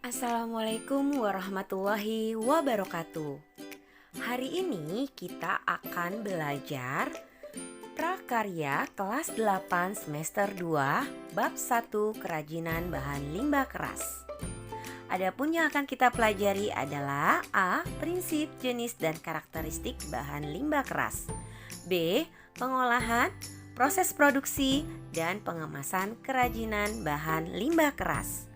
Assalamualaikum warahmatullahi wabarakatuh. Hari ini kita akan belajar prakarya kelas 8 semester 2 bab 1 kerajinan bahan limbah keras. Adapun yang akan kita pelajari adalah A. Prinsip, jenis, dan karakteristik bahan limbah keras. B. Pengolahan, proses produksi, dan pengemasan kerajinan bahan limbah keras.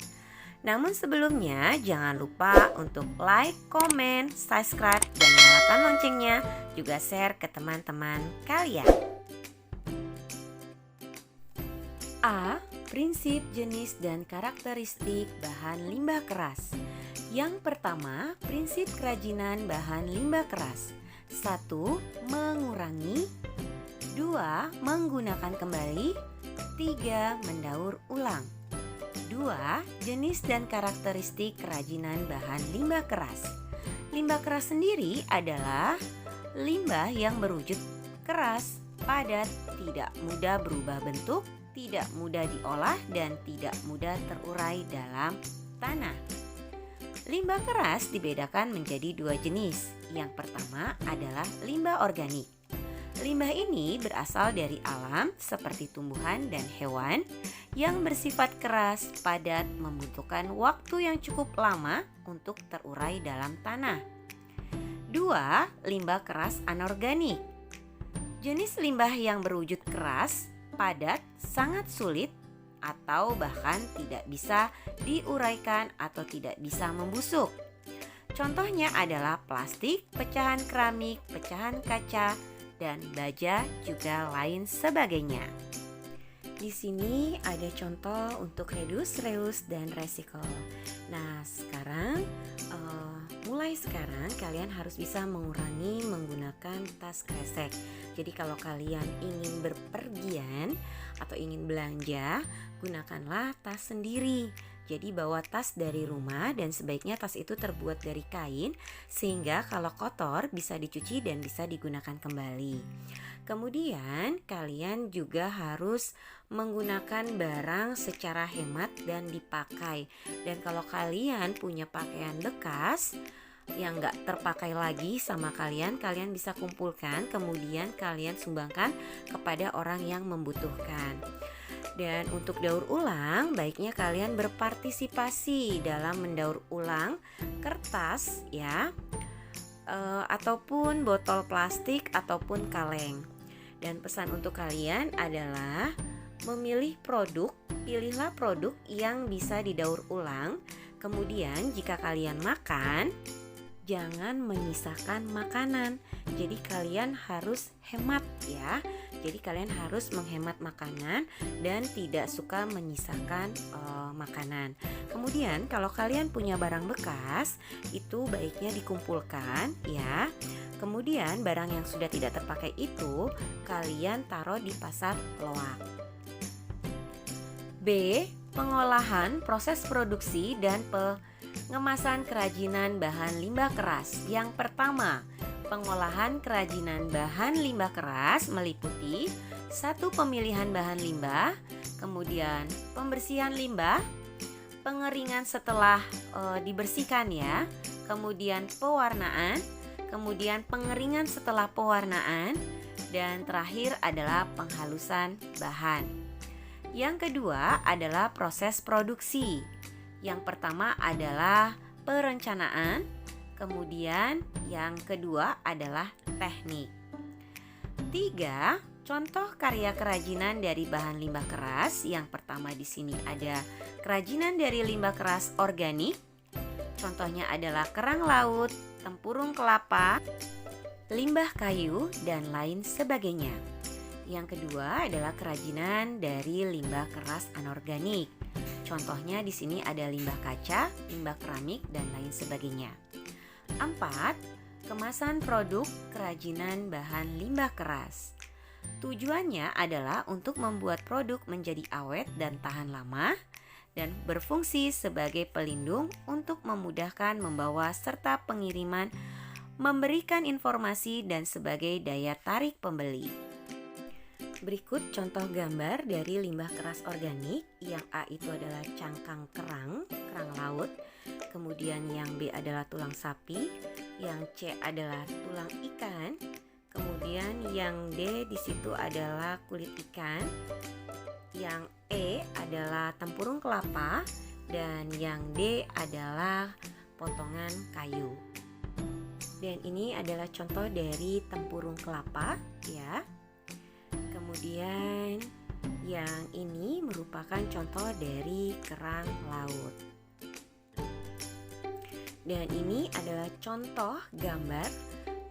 Namun sebelumnya jangan lupa untuk like, komen, subscribe, dan nyalakan loncengnya, juga share ke teman-teman kalian. A. Prinsip, jenis, dan karakteristik bahan limbah keras. Yang pertama, prinsip kerajinan bahan limbah keras. 1. Mengurangi. 2. Menggunakan kembali. 3. Mendaur ulang. 2. Jenis dan karakteristik kerajinan bahan limbah keras. Limbah keras sendiri adalah limbah yang berwujud keras, padat, tidak mudah berubah bentuk, tidak mudah diolah, dan tidak mudah terurai dalam tanah. Limbah keras dibedakan menjadi dua jenis. Yang pertama adalah limbah organik. Limbah ini berasal dari alam seperti tumbuhan dan hewan yang bersifat keras, padat, membutuhkan waktu yang cukup lama untuk terurai dalam tanah. 2. Limbah keras anorganik. Jenis limbah yang berwujud keras, padat, sangat sulit, atau bahkan tidak bisa diuraikan atau tidak bisa membusuk. Contohnya adalah plastik, pecahan keramik, pecahan kaca, dan baja, juga lain sebagainya. Di sini ada contoh untuk reduce, reuse, dan recycle. Nah, mulai sekarang kalian harus bisa mengurangi menggunakan tas kresek. Jadi kalau kalian ingin berpergian atau ingin belanja, gunakanlah tas sendiri. Jadi bawa tas dari rumah dan sebaiknya tas itu terbuat dari kain sehingga kalau kotor bisa dicuci dan bisa digunakan kembali. Kemudian kalian juga harus menggunakan barang secara hemat dan dipakai. Dan kalau kalian punya pakaian bekas yang gak terpakai lagi sama kalian bisa kumpulkan, kemudian kalian sumbangkan kepada orang yang membutuhkan. Dan untuk daur ulang, baiknya kalian berpartisipasi dalam mendaur ulang kertas ya, ataupun botol plastik ataupun kaleng. Dan pesan untuk kalian adalah memilih produk, pilihlah produk yang bisa didaur ulang. Kemudian jika kalian makan, jangan menyisakan makanan. Jadi kalian harus hemat ya. Jadi kalian harus menghemat makanan dan tidak suka menyisakan makanan. Kemudian kalau kalian punya barang bekas, itu baiknya dikumpulkan ya. Kemudian barang yang sudah tidak terpakai itu kalian taruh di pasar loak. B. Pengolahan, proses produksi, dan pengemasan kerajinan bahan limbah keras. Yang pertama, pengolahan kerajinan bahan limbah keras meliputi 1. Pemilihan bahan limbah, kemudian pembersihan limbah, pengeringan setelah dibersihkan ya, kemudian pewarnaan, kemudian pengeringan setelah pewarnaan, dan terakhir adalah penghalusan bahan. Yang kedua adalah proses produksi. Yang pertama adalah perencanaan, kemudian yang kedua adalah teknik. 3. Contoh karya kerajinan dari bahan limbah keras. Yang pertama di sini ada kerajinan dari limbah keras organik. Contohnya adalah kerang laut, tempurung kelapa, limbah kayu, dan lain sebagainya. Yang kedua adalah kerajinan dari limbah keras anorganik. Contohnya di sini ada limbah kaca, limbah keramik, dan lain sebagainya. 4. Kemasan produk kerajinan bahan limbah keras. Tujuannya adalah untuk membuat produk menjadi awet dan tahan lama dan berfungsi sebagai pelindung untuk memudahkan membawa serta pengiriman, memberikan informasi, dan sebagai daya tarik pembeli. Berikut contoh gambar dari limbah keras organik. Yang A itu adalah cangkang kerang laut. kemudian yang B adalah tulang sapi, yang C adalah tulang ikan, kemudian yang D di situ adalah kulit ikan, yang E adalah tempurung kelapa, dan yang D adalah potongan kayu. Dan ini adalah contoh dari tempurung kelapa ya. Kemudian yang ini merupakan contoh dari kerang laut. Dan ini adalah contoh gambar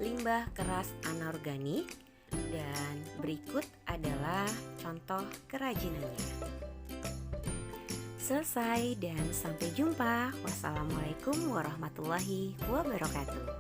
limbah keras anorganik, dan berikut adalah contoh kerajinannya. Selesai dan sampai jumpa. Wassalamualaikum warahmatullahi wabarakatuh.